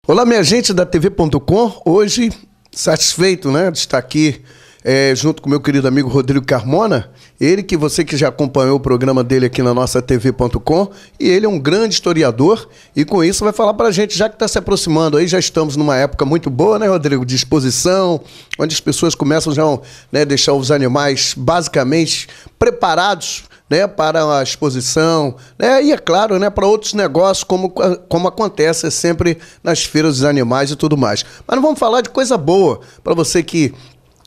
Olá, minha gente da TV.com, hoje satisfeito, né, de estar aqui junto com meu querido amigo Rodrigo Carmona, ele que você que já acompanhou o programa dele aqui na nossa TV.com, e ele é um grande historiador e com isso vai falar pra gente, já que está se aproximando aí, já estamos numa época muito boa, né, Rodrigo, de exposição, onde as pessoas começam já a deixar os animais basicamente preparados, né, para a exposição, né, e é claro, né, para outros negócios, como acontece sempre nas feiras dos animais e tudo mais. Mas não vamos falar de coisa boa, para você que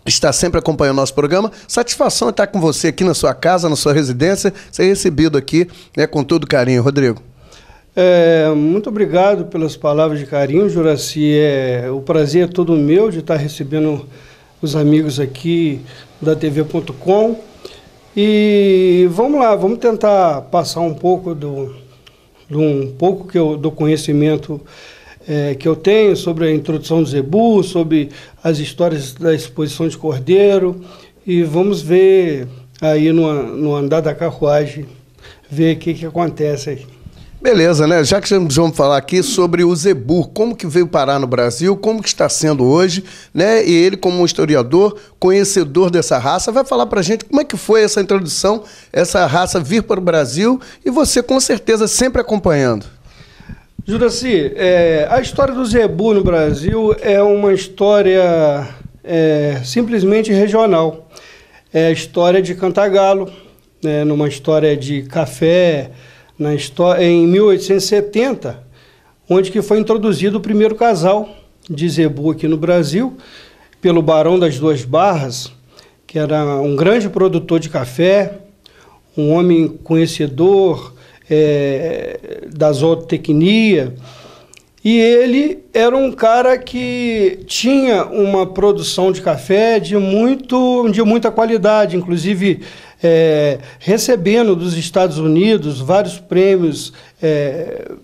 está sempre acompanhando nosso programa, satisfação estar com você aqui na sua casa, na sua residência, ser recebido aqui, né, com todo carinho. Rodrigo. Muito obrigado pelas palavras de carinho, Juraci. O prazer é todo meu de estar recebendo os amigos aqui da TV.com. E vamos lá, vamos tentar passar um pouco do conhecimento que eu tenho sobre a introdução do zebu, sobre as histórias da exposição de Cordeiro, e vamos ver aí no andar da carruagem, ver o que acontece aí. Beleza, né? Já que vamos falar aqui sobre o zebu, como que veio parar no Brasil, como que está sendo hoje, né? E ele, como um historiador, conhecedor dessa raça, vai falar pra gente como é que foi essa introdução, essa raça vir para o Brasil, e você com certeza sempre acompanhando. Juraci, a história do zebu no Brasil é uma história simplesmente regional. É a história de Cantagalo, numa história de café, em 1870, onde que foi introduzido o primeiro casal de zebu aqui no Brasil, pelo Barão das Duas Barras, que era um grande produtor de café, um homem conhecedor da zootecnia, e ele era um cara que tinha uma produção de café de muita qualidade, inclusive recebendo dos Estados Unidos vários prêmios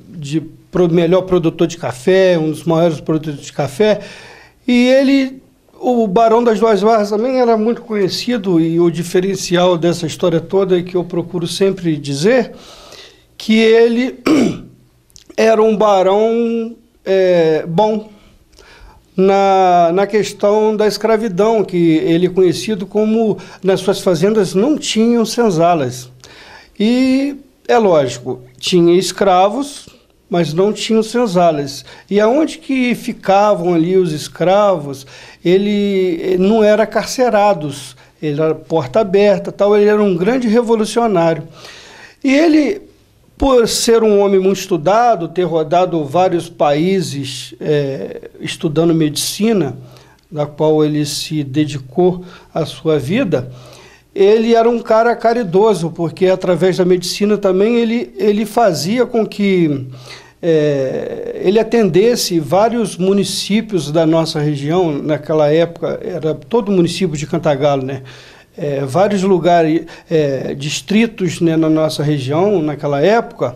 de melhor produtor de café, um dos maiores produtores de café, e o Barão das Duas Barras também era muito conhecido, e o diferencial dessa história toda é que eu procuro sempre dizer que ele era um barão bom na questão da escravidão, que ele é conhecido como, nas suas fazendas não tinham senzalas. E, é lógico, tinha escravos, mas não tinham senzalas. E aonde que ficavam ali os escravos, ele não era carcerados, ele era porta aberta, tal, ele era um grande revolucionário. E ele, por ser um homem muito estudado, ter rodado vários países estudando medicina, da qual ele se dedicou a sua vida, ele era um cara caridoso, porque através da medicina também ele fazia com que ele atendesse vários municípios da nossa região. Naquela época era todo o município de Cantagalo, né? Vários lugares, distritos, né, na nossa região, naquela época,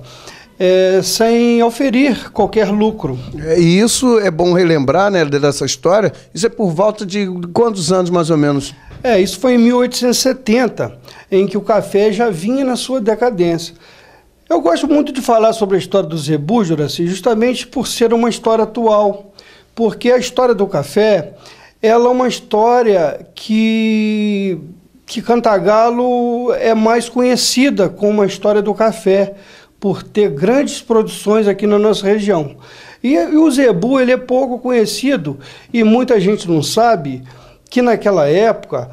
sem oferir qualquer lucro. E isso é bom relembrar, né, dessa história. Isso é por volta de quantos anos, mais ou menos? Isso foi em 1870, em que o café já vinha na sua decadência. Eu gosto muito de falar sobre a história do zebu, Juraci, justamente por ser uma história atual, porque a história do café, ela é uma história que Cantagalo é mais conhecida como a história do café, por ter grandes produções aqui na nossa região. E o zebu, ele é pouco conhecido, e muita gente não sabe que naquela época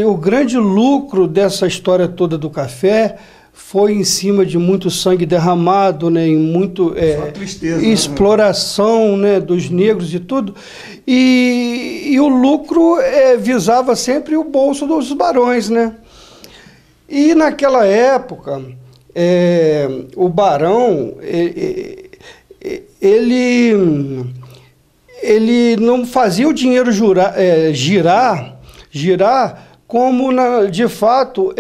o grande lucro dessa história toda do café foi em cima de muito sangue derramado, né, em muito tristeza, exploração, né, dos negros e tudo, e o lucro visava sempre o bolso dos barões, né? E naquela época o barão ele não fazia o dinheiro girar como, de fato,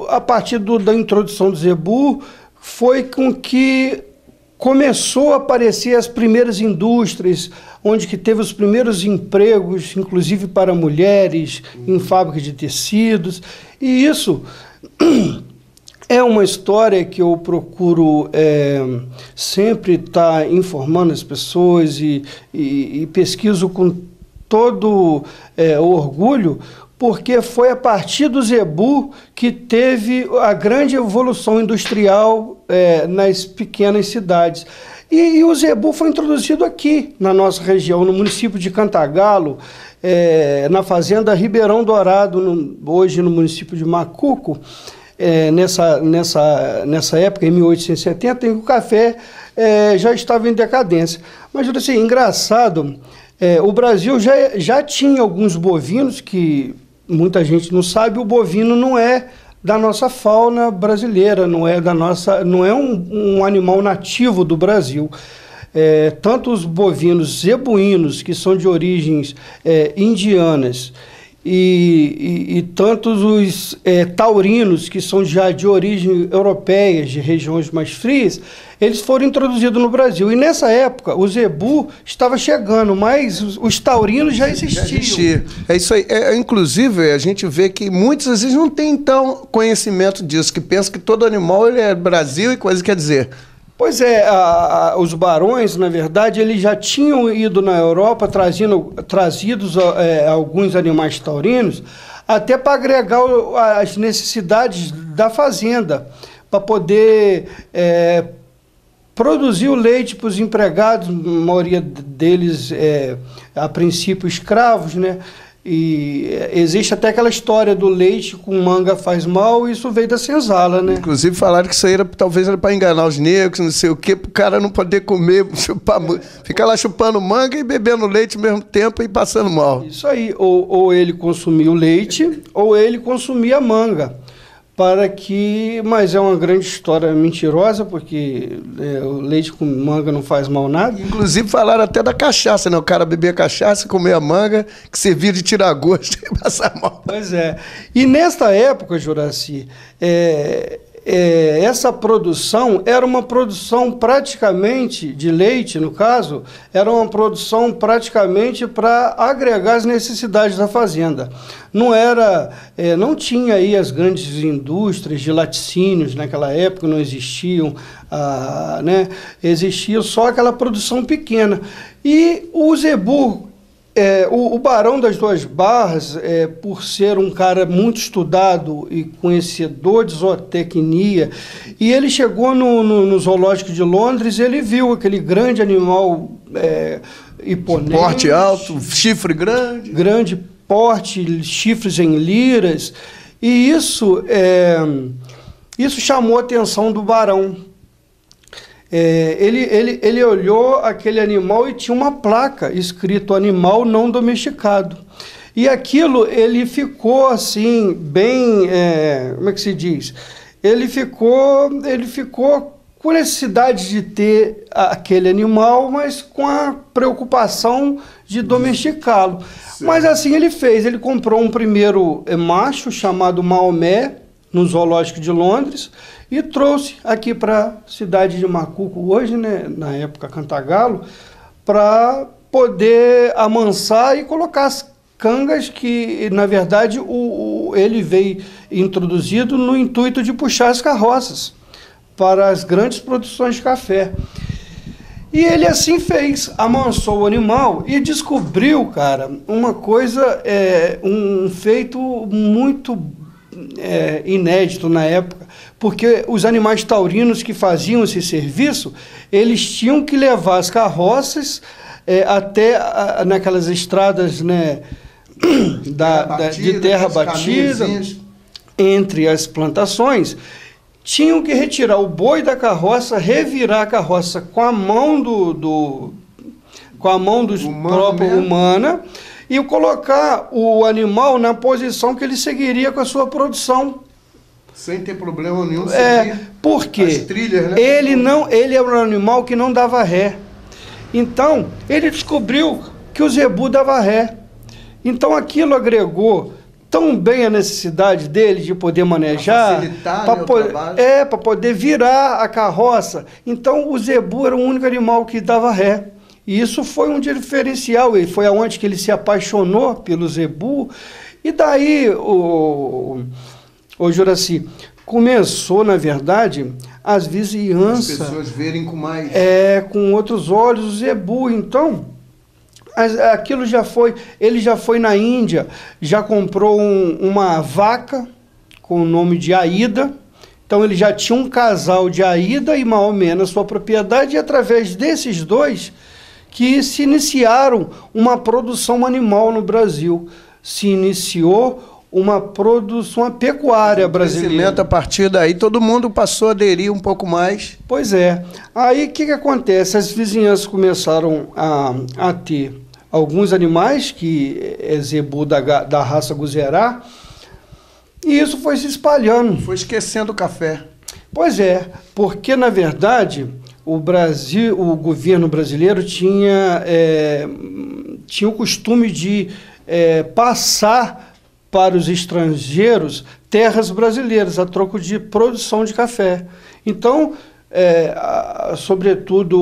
a partir da introdução do zebu, foi com que começou a aparecer as primeiras indústrias, onde que teve os primeiros empregos, inclusive para mulheres, em fábricas de tecidos. E isso É uma história que eu procuro sempre estar informando as pessoas e pesquiso com todo orgulho, porque foi a partir do zebu que teve a grande evolução industrial nas pequenas cidades. E o zebu foi introduzido aqui na nossa região, no município de Cantagalo, na fazenda Ribeirão Dourado, hoje no município de Macuco. Nessa época, em 1870, em que o café já estava em decadência. Mas, assim, engraçado, o Brasil já tinha alguns bovinos que muita gente não sabe. O bovino não é da nossa fauna brasileira, não é um animal nativo do Brasil. Tanto os bovinos zebuínos, que são de origens indianas, e tantos os taurinos, que são já de origem europeia, de regiões mais frias, eles foram introduzidos no Brasil. E nessa época, o zebu estava chegando, mas os taurinos já existiam. É isso aí. Inclusive, a gente vê que muitos, às vezes, não têm, então, conhecimento disso, que pensam que todo animal ele é Brasil e coisa quer dizer. Pois é, os barões, na verdade, eles já tinham ido na Europa trazidos alguns animais taurinos, até para agregar as necessidades da fazenda, para poder produzir o leite para os empregados, a maioria deles, a princípio, escravos, né? E existe até aquela história do leite com manga faz mal, e isso veio da senzala, né? Inclusive falaram que isso aí talvez era para enganar os negros, não sei o quê, para o cara não poder comer, ficar lá chupando manga e bebendo leite ao mesmo tempo e passando mal. Isso aí, ou ele consumia o leite, ou ele consumia a manga. Mas é uma grande história mentirosa, porque o leite com manga não faz mal nada. Inclusive falaram até da cachaça, né? O cara bebia cachaça, comia manga, que servia de tirar gosto e passar mal. Pois é. E nesta época, Juraci, essa produção era uma produção praticamente, de leite no caso, era uma produção praticamente para agregar as necessidades da fazenda. Não tinha aí as grandes indústrias de laticínios naquela época, não existiam, né? Existia só aquela produção pequena. E o zebu, o Barão das Duas Barras, por ser um cara muito estudado e conhecedor de zootecnia, e ele chegou no zoológico de Londres, ele viu aquele grande animal imponente. Porte alto, chifre grande. Grande porte, chifres em liras, e isso chamou a atenção do barão. Ele olhou aquele animal e tinha uma placa escrito animal não domesticado. E aquilo, ele ficou assim, bem, como é que se diz? Ele ficou com necessidade de ter aquele animal, mas com a preocupação de domesticá-lo. Mas assim ele fez, ele comprou um primeiro macho chamado Maomé, no zoológico de Londres, e trouxe aqui para a cidade de Macuco, hoje, né, na época Cantagalo, para poder amansar e colocar as cangas que, na verdade, ele veio introduzido no intuito de puxar as carroças para as grandes produções de café. E ele assim fez, amansou o animal e descobriu, cara, uma coisa, um feito muito inédito na época, porque os animais taurinos que faziam esse serviço, eles tinham que levar as carroças até naquelas estradas, né, de terra batida, entre as plantações, tinham que retirar o boi da carroça, revirar a carroça com a mão humana e colocar o animal na posição que ele seguiria com a sua produção. Sem ter problema nenhum. Por quê? As trilhas, né? Ele era um animal que não dava ré. Então, ele descobriu que o zebu dava ré. Então, aquilo agregou tão bem a necessidade dele de poder manejar, para poder virar a carroça. Então, o zebu era o único animal que dava ré. E isso foi um diferencial, e foi aonde que ele se apaixonou pelo zebu. E daí, o Juraci, começou, na verdade, as vizinhanças... As pessoas verem com mais... com outros olhos o zebu. Então, aquilo já foi... Ele já foi na Índia, já comprou uma vaca com o nome de Aida. Então, ele já tinha um casal de Aida e Maomé na sua propriedade, e através desses dois que se iniciaram uma produção animal no Brasil. Se iniciou uma produção, uma pecuária brasileira. A partir daí, todo mundo passou a aderir um pouco mais. Pois é. Aí, o que acontece? As vizinhanças começaram a ter alguns animais, que é zebu da raça Guzerá, e isso foi se espalhando. Foi esquecendo o café. Pois é, porque, na verdade, o governo brasileiro tinha o costume de passar para os estrangeiros terras brasileiras a troco de produção de café. Então, sobretudo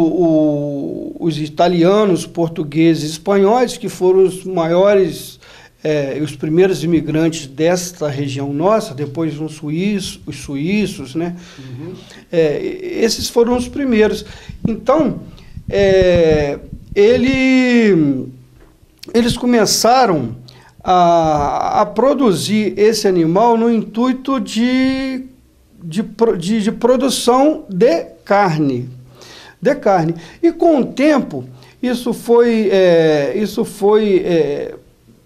os italianos, portugueses, espanhóis, que foram os maiores, os primeiros imigrantes desta região nossa, depois os suíços, né? Uhum. Esses foram os primeiros. Então, eles começaram a produzir esse animal no intuito de produção de carne. E com o tempo, isso foi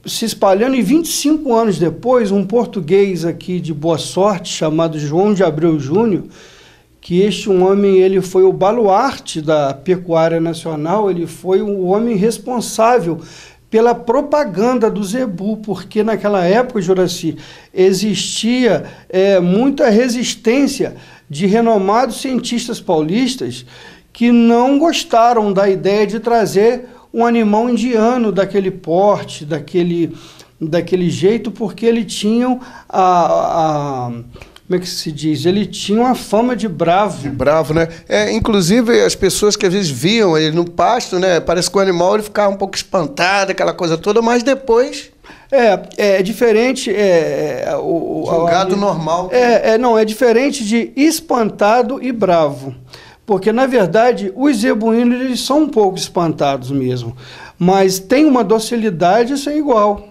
se espalhando, e 25 anos depois, um português aqui de Boa Sorte, chamado João de Abreu Júnior, que este homem, ele foi o baluarte da pecuária nacional, ele foi o homem responsável pela propaganda do zebu, porque naquela época, Juraci, existia muita resistência de renomados cientistas paulistas que não gostaram da ideia de trazer um animal indiano daquele porte, daquele jeito, porque ele tinha como é que se diz? Ele tinha uma fama de bravo. De bravo, né? Inclusive, as pessoas que às vezes viam ele no pasto, né? Parece que o animal ele ficava um pouco espantado, aquela coisa toda, mas depois... É diferente... o gado normal. Não, é diferente de espantado e bravo. Porque, na verdade, os zebuínos, eles são um pouco espantados mesmo. Mas tem uma docilidade sem igual.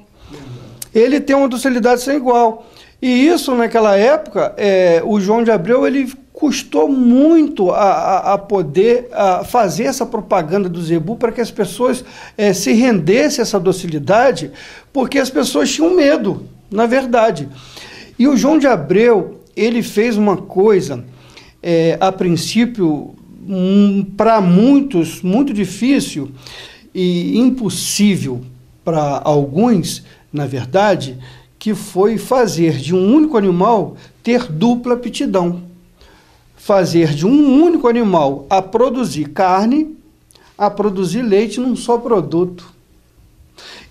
Ele tem uma docilidade sem igual. E isso, naquela época, o João de Abreu, ele custou muito a poder fazer essa propaganda do zebu para que as pessoas se rendessem a essa docilidade, porque as pessoas tinham medo, na verdade. E o João de Abreu, ele fez uma coisa, a princípio, para muitos, muito difícil e impossível para alguns, na verdade, que foi fazer de um único animal ter dupla aptidão. Fazer de um único animal a produzir carne, a produzir leite num só produto.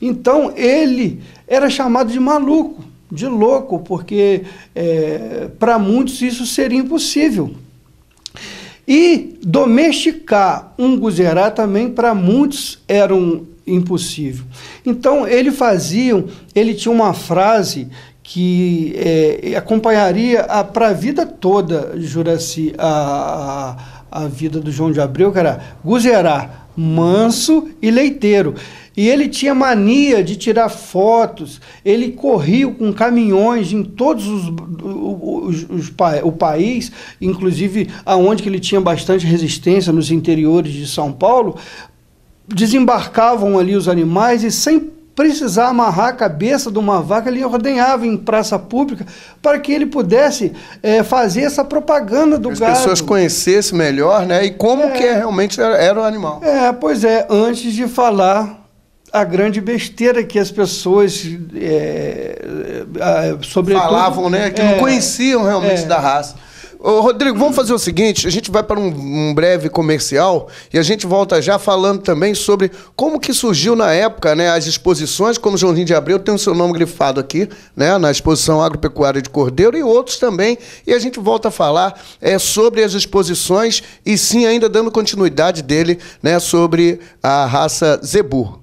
Então, ele era chamado de maluco, de louco, porque para muitos isso seria impossível. E domesticar um guzerá também para muitos era impossível. Então, ele tinha uma frase que acompanharia para a vida toda, Juraci, a vida do João de Abreu, que era guzerá, manso e leiteiro. E ele tinha mania de tirar fotos, ele corria com caminhões em todos o país, inclusive aonde que ele tinha bastante resistência, nos interiores de São Paulo, desembarcavam ali os animais e sem precisar amarrar a cabeça de uma vaca, ele ordenhava em praça pública para que ele pudesse fazer essa propaganda do gado. As pessoas conhecessem melhor, né? E como que realmente era o animal. Pois antes de falar a grande besteira que as pessoas sobretudo falavam, né? Que não conheciam realmente da raça. Ô, Rodrigo, vamos fazer o seguinte, a gente vai para um breve comercial e a gente volta já falando também sobre como que surgiu na época, né, as exposições, como Joãozinho de Abreu tem o seu nome grifado aqui, né, na exposição agropecuária de Cordeiro e outros também, e a gente volta a falar sobre as exposições e sim ainda dando continuidade dele, né, sobre a raça zebu.